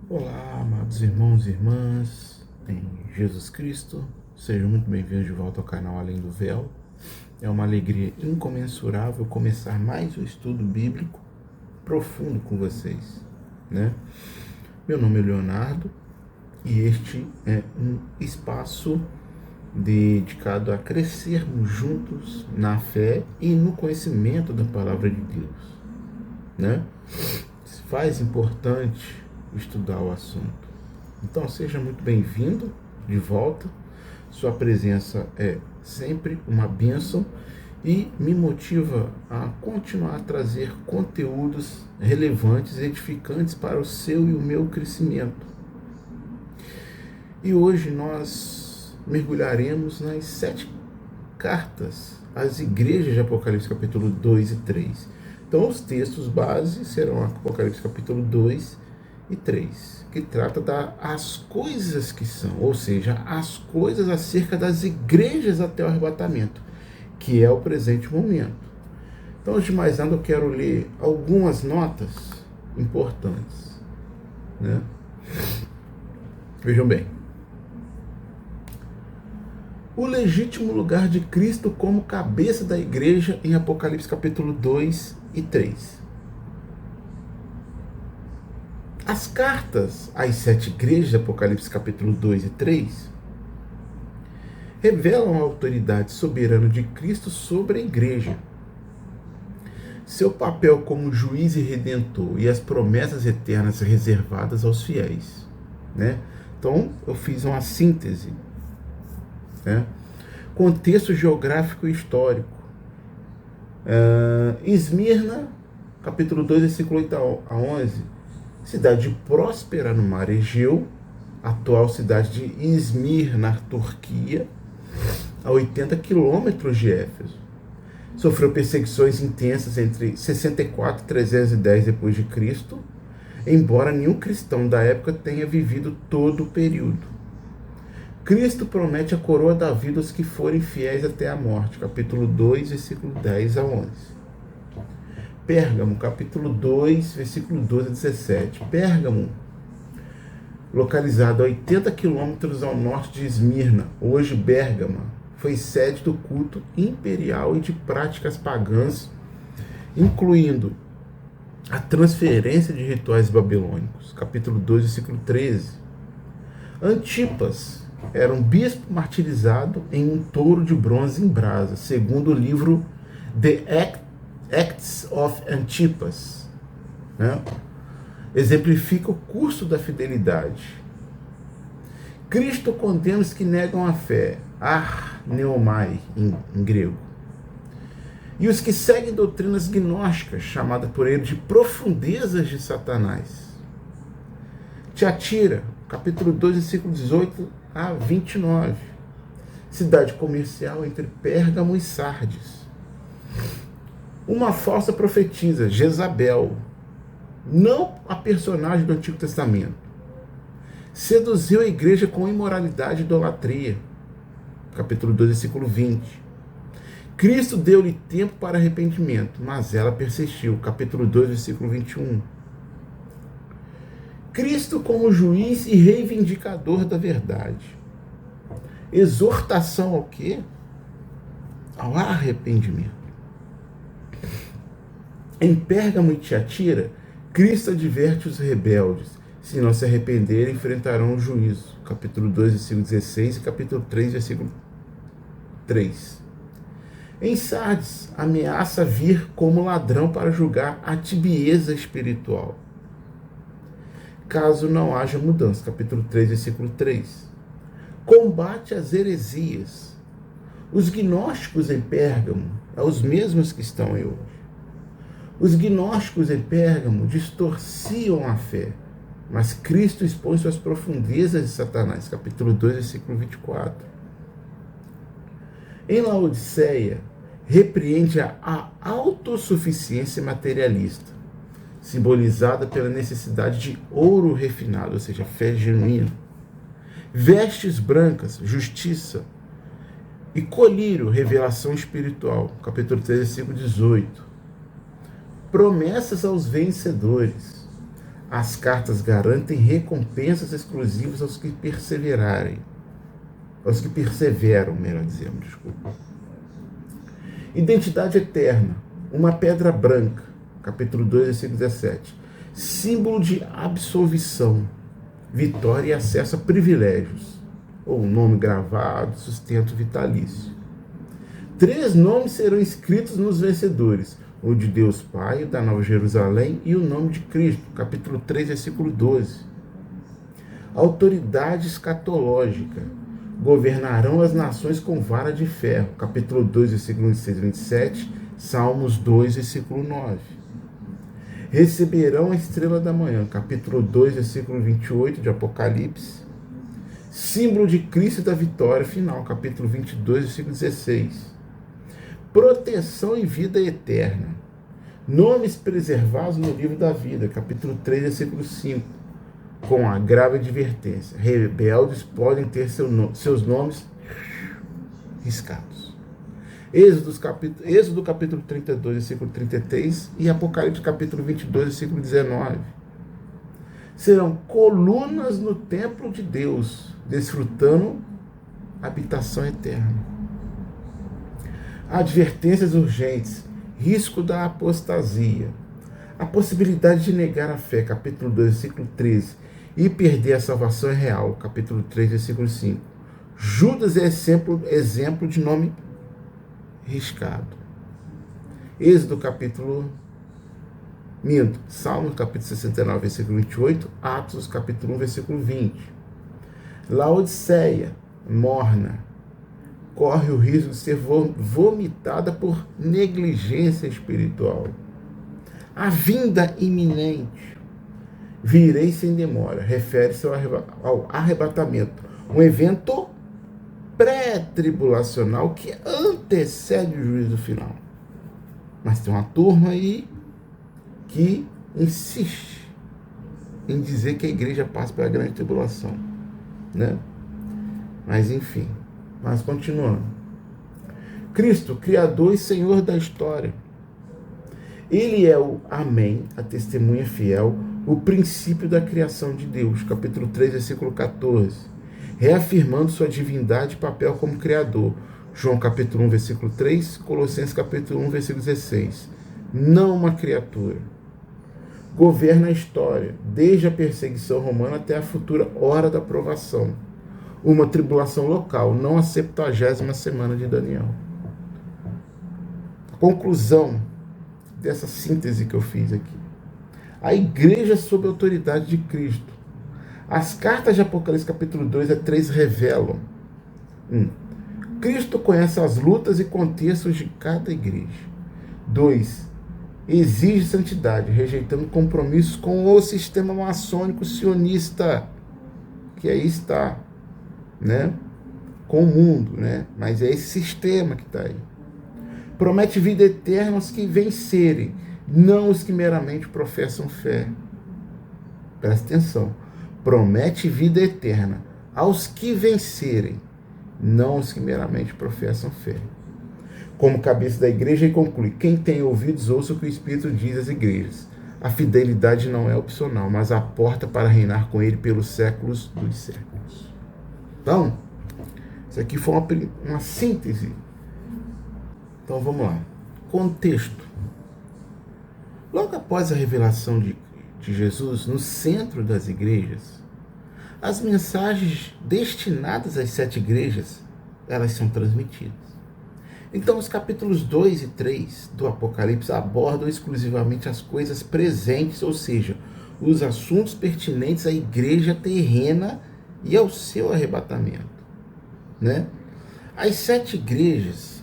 Olá, amados irmãos e irmãs em Jesus Cristo, sejam muito bem-vindos de volta ao canal Além do Véu. É uma alegria incomensurável começar mais um estudo bíblico profundo com vocês, né? Meu nome é Leonardo e este é um espaço dedicado a crescermos juntos na fé e no conhecimento da Palavra de Deus, né? Se faz importante estudar o assunto. Então seja muito bem-vindo de volta. Sua presença é sempre uma bênção e me motiva a continuar a trazer conteúdos relevantes e edificantes para o seu e o meu crescimento. E hoje nós mergulharemos nas 7 cartas às igrejas de Apocalipse capítulo 2 e 3. Então os textos base serão Apocalipse capítulo 2 e 3, que trata das coisas que são, ou seja, as coisas acerca das igrejas até o arrebatamento, que é o presente momento. Então, antes de mais nada, eu quero ler algumas notas importantes, né? Vejam bem. O legítimo lugar de Cristo como cabeça da igreja em Apocalipse capítulo 2 e 3. As cartas às 7 igrejas de Apocalipse capítulo 2 e 3 revelam a autoridade soberana de Cristo sobre a igreja, seu papel como juiz e redentor e as promessas eternas reservadas aos fiéis, né? Então, eu fiz uma síntese, né? Contexto geográfico e histórico. Esmirna, capítulo 2, versículo 8 a 11, cidade próspera no mar Egeu, atual cidade de Izmir, na Turquia, a 80 quilômetros de Éfeso. Sofreu perseguições intensas entre 64 e 310 depois de Cristo, embora nenhum cristão da época tenha vivido todo o período. Cristo promete a coroa da vida aos que forem fiéis até a morte. Capítulo 2, versículo 10 a 11. Pérgamo, capítulo 2, versículo 12 a 17. Pérgamo, localizado a 80 quilômetros ao norte de Esmirna, hoje Bérgama, foi sede do culto imperial e de práticas pagãs, incluindo a transferência de rituais babilônicos. Capítulo 2, versículo 13. Antipas era um bispo martirizado em um touro de bronze em brasa, segundo o livro The Acts of Antipas, né? Exemplifica o curso da fidelidade. Cristo condena os que negam a fé, neomai em grego, e os que seguem doutrinas gnósticas, chamadas por ele de profundezas de Satanás. Tiatira, capítulo 2, versículo 18 a 29. Cidade comercial entre Pérgamo e Sardes. Uma falsa profetisa, Jezabel, não a personagem do Antigo Testamento, seduziu a igreja com imoralidade e idolatria. Capítulo 2, versículo 20. Cristo deu-lhe tempo para arrependimento, mas ela persistiu. Capítulo 2, versículo 21. Cristo como juiz e reivindicador da verdade. Exortação ao quê? Ao arrependimento. Em Pérgamo e Tiatira, Cristo adverte os rebeldes. Se não se arrependerem, enfrentarão o juízo. Capítulo 2, versículo 16 e capítulo 3, versículo 3. Em Sardes, ameaça vir como ladrão para julgar a tibieza espiritual, caso não haja mudança. Capítulo 3, versículo 3. Combate as heresias. Os gnósticos em Pérgamo são os mesmos que estão aí hoje. Os gnósticos em Pérgamo distorciam a fé, mas Cristo expõe suas profundezas de Satanás. Capítulo 2, versículo 24. Em Laodiceia, repreende a autossuficiência materialista, simbolizada pela necessidade de ouro refinado, ou seja, fé genuína, vestes brancas, justiça, e colírio, revelação espiritual. Capítulo 3, versículo 18. Promessas aos vencedores. As cartas garantem recompensas exclusivas aos que perseverarem. Aos que perseveram, melhor dizendo, desculpa. Identidade eterna. Uma pedra branca. Capítulo 2, versículo 17. Símbolo de absolvição, vitória e acesso a privilégios. Ou nome gravado, sustento vitalício. 3 nomes serão escritos nos vencedores. O de Deus Pai, o da Nova Jerusalém e o nome de Cristo. Capítulo 3, versículo 12. Autoridade escatológica. Governarão as nações com vara de ferro. Capítulo 2, versículo 26 e 27. Salmos 2, versículo 9. Receberão a estrela da manhã. Capítulo 2, versículo 28 de Apocalipse. Símbolo de Cristo e da vitória final. Capítulo 22, versículo 16. Proteção e vida eterna. Nomes preservados no livro da vida. Capítulo 3, versículo 5. Com a grave advertência. Rebeldes podem ter seus nomes riscados. Êxodo capítulo 32, versículo 33 e Apocalipse capítulo 22, versículo 19. Serão colunas no templo de Deus, desfrutando habitação eterna. Advertências urgentes, risco da apostasia, a possibilidade de negar a fé, capítulo 2, versículo 13, e perder a salvação é real, capítulo 3, versículo 5. Judas é exemplo de nome riscado. Salmos capítulo 69, versículo 28, Atos capítulo 1, versículo 20. Laodiceia, morna, corre o risco de ser vomitada por negligência espiritual. A vinda iminente, virei sem demora, refere-se ao arrebatamento, um evento pré-tribulacional que antecede o juízo final. Mas tem uma turma aí que insiste em dizer que a igreja passa pela grande tribulação, né? Mas enfim, mas continuando. Cristo, Criador e Senhor da história. Ele é o Amém, a testemunha fiel, o princípio da criação de Deus. Capítulo 3, versículo 14. Reafirmando sua divindade e papel como Criador. João capítulo 1, versículo 3, Colossenses capítulo 1, versículo 16. Não uma criatura. Governa a história, desde a perseguição romana até a futura hora da provação. Uma tribulação local, não a 70ª semana de Daniel. A conclusão dessa síntese que eu fiz aqui. A igreja sob a autoridade de Cristo. As cartas de Apocalipse capítulo 2 a 3 revelam. 1. Cristo conhece as lutas e contextos de cada igreja. 2. Exige santidade, rejeitando compromissos com o sistema maçônico sionista, que aí está, né? Com o mundo, né? Mas é esse sistema que está aí. Promete vida eterna aos que vencerem, não os que meramente professam fé. Presta atenção. Promete vida eterna aos que vencerem, não os que meramente professam fé. Como cabeça da igreja, e conclui: quem tem ouvidos, ouça o que o Espírito diz às igrejas. A fidelidade não é opcional, mas a porta para reinar com ele pelos séculos dos séculos. Então, isso aqui foi uma síntese. Então vamos lá. Contexto. Logo após a revelação de Jesus no centro das igrejas, as mensagens destinadas às 7 igrejas, elas são transmitidas. Então, os capítulos 2 e 3 do Apocalipse abordam exclusivamente as coisas presentes, ou seja, os assuntos pertinentes à igreja terrena e ao seu arrebatamento, né? As 7 igrejas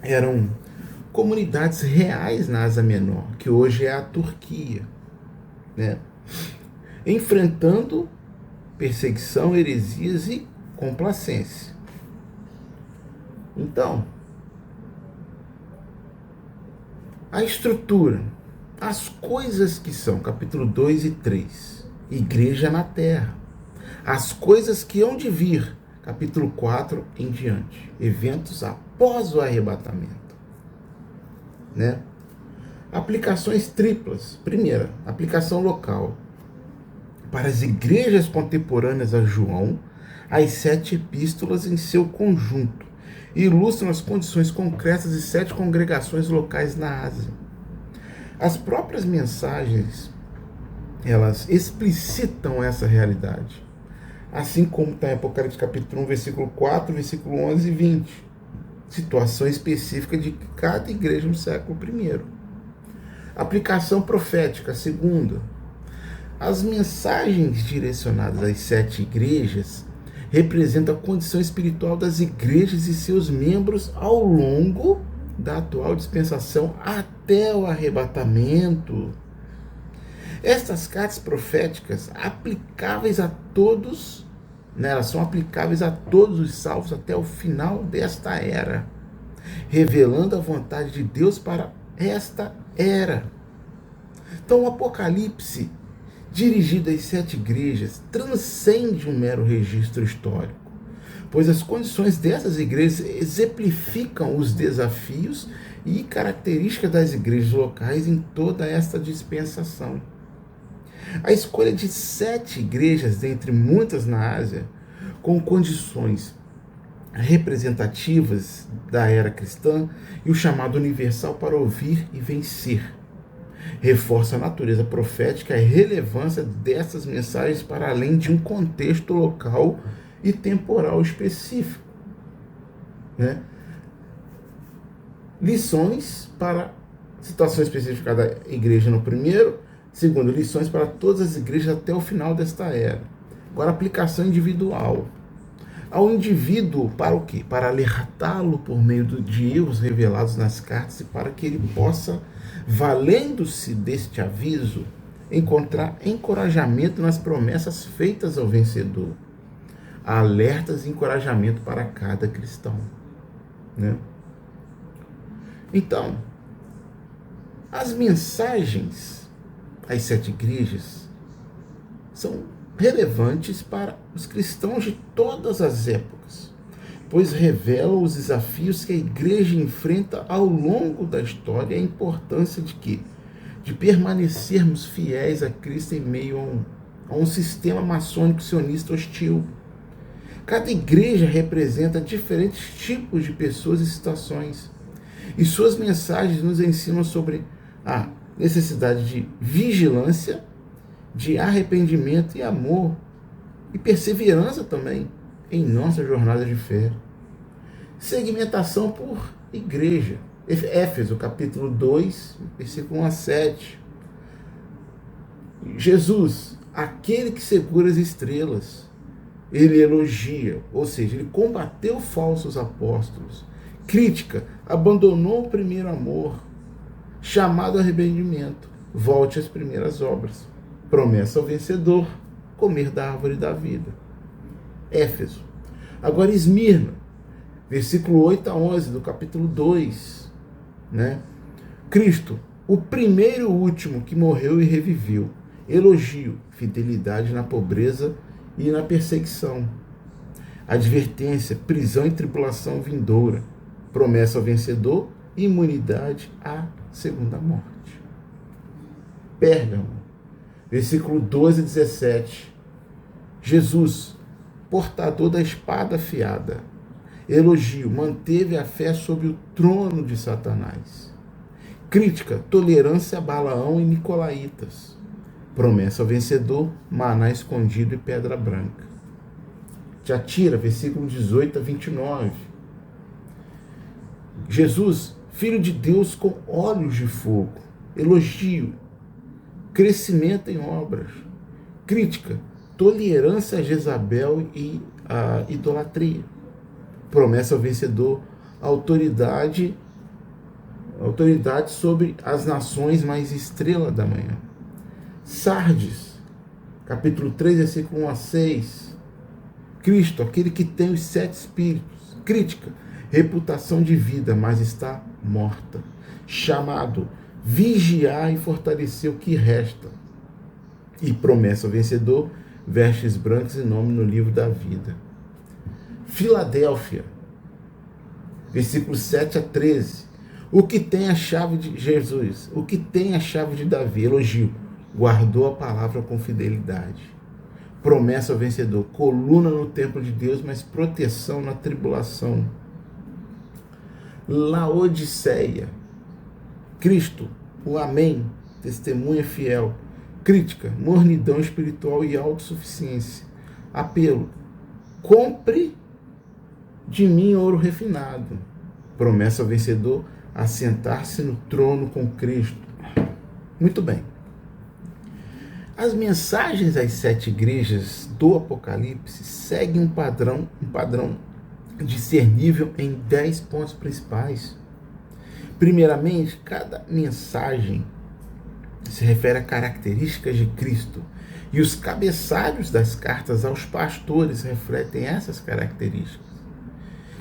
eram comunidades reais na Ásia Menor, que hoje é a Turquia, né? Enfrentando perseguição, heresias e complacência. Então, a estrutura, as coisas que são, capítulo 2 e 3, igreja na terra. As coisas que hão de vir, capítulo 4 em diante, eventos após o arrebatamento, né? Aplicações triplas. Primeira, aplicação local. para as igrejas contemporâneas a João, as 7 epístolas em seu conjunto ilustram as condições concretas de 7 congregações locais na Ásia. As próprias mensagens, elas explicitam essa realidade, assim como está em Apocalipse capítulo 1, versículo 4, versículo 11 e 20, situação específica de cada igreja no século I. Aplicação profética, segunda. As mensagens direcionadas às 7 igrejas representam a condição espiritual das igrejas e seus membros ao longo da atual dispensação até o arrebatamento. Estas cartas proféticas aplicáveis a todos, né, elas são aplicáveis a todos os salvos até o final desta era, revelando a vontade de Deus para esta era. Então o Apocalipse, dirigido às 7 igrejas, transcende um mero registro histórico, pois as condições dessas igrejas exemplificam os desafios e características das igrejas locais em toda esta dispensação. A escolha de 7 igrejas, dentre muitas na Ásia, com condições representativas da era cristã e o chamado universal para ouvir e vencer, reforça a natureza profética e a relevância dessas mensagens para além de um contexto local e temporal específico, né? Lições para situação específica da igreja no primeiro. Segundo, lições para todas as igrejas até o final desta era. Agora, aplicação individual. Ao indivíduo, para o quê? Para alertá-lo por meio de erros revelados nas cartas e para que ele possa, valendo-se deste aviso, encontrar encorajamento nas promessas feitas ao vencedor. Alertas e encorajamento para cada cristão, né? Então, as mensagens às 7 igrejas são relevantes para os cristãos de todas as épocas, pois revelam os desafios que a igreja enfrenta ao longo da história e a importância de permanecermos fiéis a Cristo em meio a um sistema maçônico sionista hostil. Cada igreja representa diferentes tipos de pessoas e situações, e suas mensagens nos ensinam sobre a necessidade de vigilância, de arrependimento e amor, e perseverança também em nossa jornada de fé. Segmentação por igreja. Éfeso, capítulo 2, versículo 1 a 7. Jesus, aquele que segura as estrelas, ele elogia, ou seja, ele combateu falsos apóstolos. Crítica, abandonou o primeiro amor. Chamado ao arrependimento, volte às primeiras obras. Promessa ao vencedor, comer da árvore da vida. Éfeso. Agora Esmirna, versículo 8 a 11 do capítulo 2, né? Cristo, o primeiro e o último que morreu e reviveu. Elogio, fidelidade na pobreza e na perseguição. Advertência, prisão e tribulação vindoura. Promessa ao vencedor, imunidade à segunda morte. Pérgamo, versículo 12 a 17. Jesus, portador da espada afiada. Elogio, manteve a fé sob o trono de Satanás. Crítica, tolerância a Balaão e Nicolaítas. Promessa ao vencedor, maná escondido e pedra branca. Tiatira, versículo 18 a 29. Jesus, Filho de Deus com olhos de fogo. Elogio, crescimento em obras. Crítica, tolerância a Jezabel e a idolatria. Promessa ao vencedor, autoridade sobre as nações, mais estrela da manhã. Sardes, capítulo 3, versículo 1 a 6. Cristo, aquele que tem os 7 espíritos. Crítica, reputação de vida, mas está morta. Chamado, vigiar e fortalecer o que resta. E promessa ao vencedor, vestes brancas e nome no livro da vida. Filadélfia, versículos 7 a 13. O que tem a chave de Jesus, o que tem a chave de Davi, elogio, guardou a palavra com fidelidade. promessa ao vencedor, coluna no templo de Deus, mas proteção na tribulação. Laodiceia, Cristo, o Amém, testemunha fiel. Crítica, mornidão espiritual e autossuficiência. Apelo, compre de mim ouro refinado. Promessa ao vencedor, assentar-se no trono com Cristo. Muito bem. As mensagens às 7 igrejas do Apocalipse seguem um padrão discernível em 10 pontos principais. Primeiramente, cada mensagem se refere a características de Cristo, e os cabeçalhos das cartas aos pastores refletem essas características.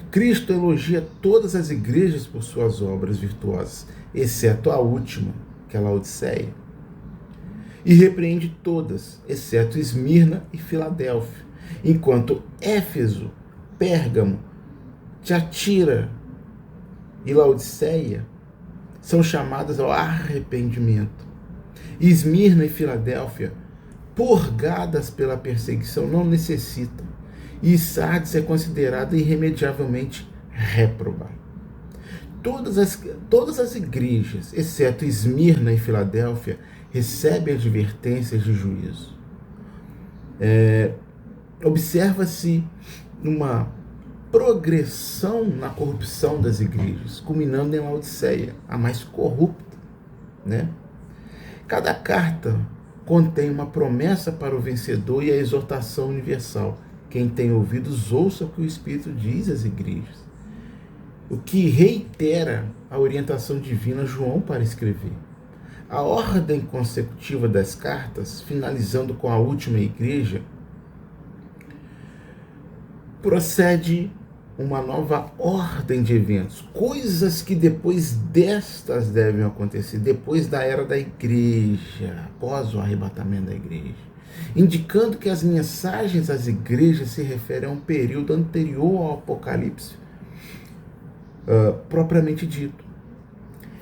Cristo elogia todas as igrejas por suas obras virtuosas, exceto a última, que é a Laodiceia, e repreende todas, exceto Esmirna e Filadélfia, enquanto Éfeso, Pérgamo, Tiatira e Laodiceia são chamadas ao arrependimento. Esmirna e Filadélfia, purgadas pela perseguição, não necessitam, e Sardes é considerada irremediavelmente réproba. Todas as igrejas, exceto Esmirna e Filadélfia, recebem advertências de juízo. Observa-se uma progressão na corrupção das igrejas, culminando em Laodiceia, a mais corrupta, né? Cada carta contém uma promessa para o vencedor e a exortação universal. Quem tem ouvidos, ouça o que o Espírito diz às igrejas. O que reitera a orientação divina a João para escrever. A ordem consecutiva das cartas, finalizando com a última igreja, procede uma nova ordem de eventos, coisas que depois destas devem acontecer, depois da era da igreja, após o arrebatamento da igreja, indicando que as mensagens às igrejas se referem a um período anterior ao Apocalipse propriamente dito.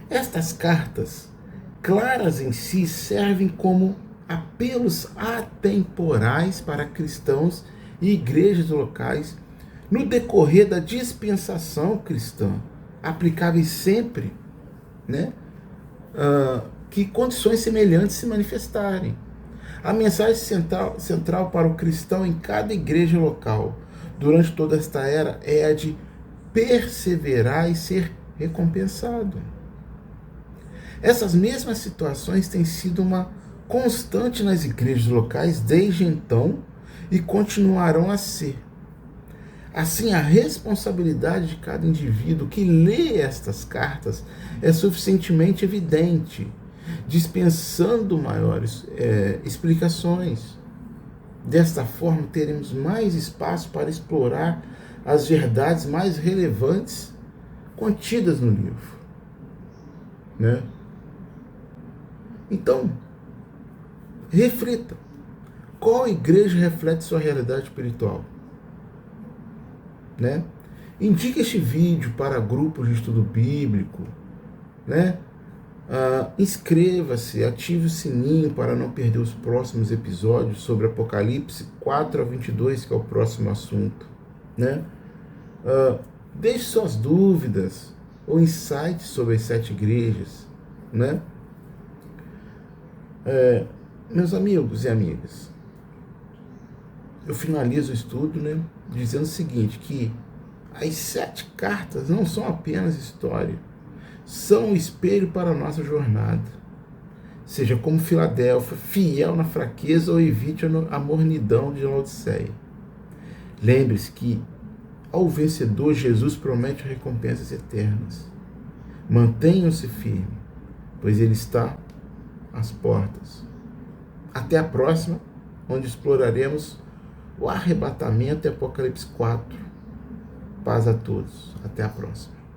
Estas cartas, claras em si, servem como apelos atemporais para cristãos e igrejas locais no decorrer da dispensação cristã, aplicáveis sempre, né, que condições semelhantes se manifestarem. A mensagem central para o cristão em cada igreja local durante toda esta era é a de perseverar e ser recompensado. Essas mesmas situações têm sido uma constante nas igrejas locais desde então e continuarão a ser. Assim, a responsabilidade de cada indivíduo que lê estas cartas é suficientemente evidente, dispensando maiores explicações. Desta forma, teremos mais espaço para explorar as verdades mais relevantes contidas no livro, né? Então, reflita. Qual igreja reflete sua realidade espiritual? Né? Indique este vídeo para grupos de estudo bíblico, né? Inscreva-se, ative o sininho para não perder os próximos episódios sobre Apocalipse 4 a 22, que é o próximo assunto, né? Deixe suas dúvidas ou insights sobre as 7 igrejas, né? Meus amigos e amigas, eu finalizo o estudo, né, dizendo o seguinte, que as 7 cartas não são apenas história, são um espelho para a nossa jornada. Seja como Filadélfia, fiel na fraqueza, ou evite a mornidão de Laodiceia. Lembre-se que ao vencedor Jesus promete recompensas eternas. Mantenham-se firmes, pois ele está às portas. Até a próxima, onde exploraremos o arrebatamento e Apocalipse 4. Paz a todos. Até a próxima.